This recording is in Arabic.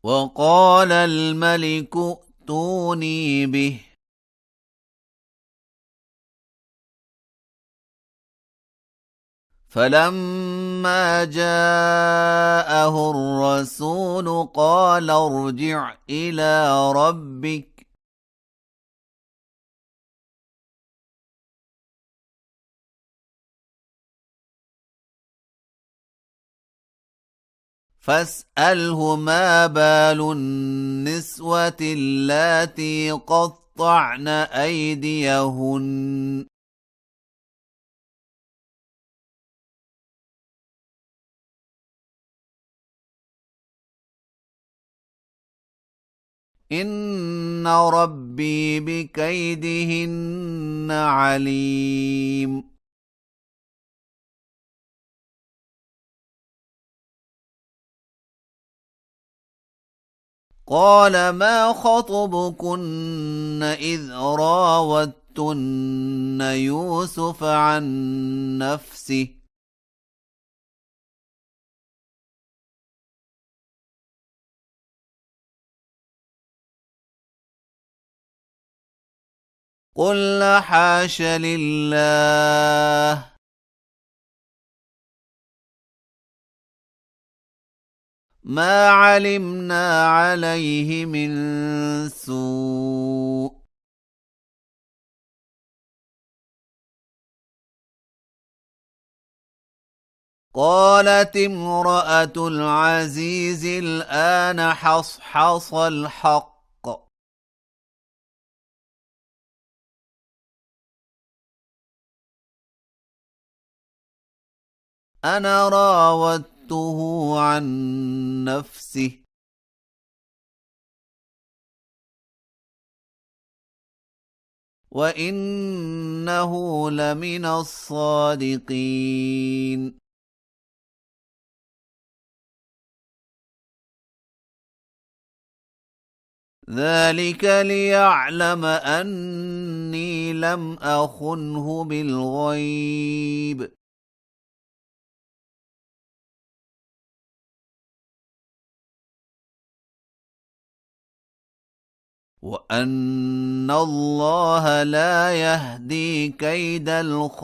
وقال الملك ائتوني به. فلما جاءه الرسول قال ارجع إلى ربك فاسأله ما بال النسوة اللاتي قطعن أيديهن إن ربي بكيدهن عليم. قال ما خطبكن إذ راوتن يوسف عن نفسه قلنا حاش لله ما علمنا عليه من سوء. قالت امرأة العزيز الآن حصحص الحق أنا راودته عن نفسه وإنه لمن الصادقين. ذلك ليعلم أني لم أخنه بالغيب وأن الله لا يهدي كيد الخائنين.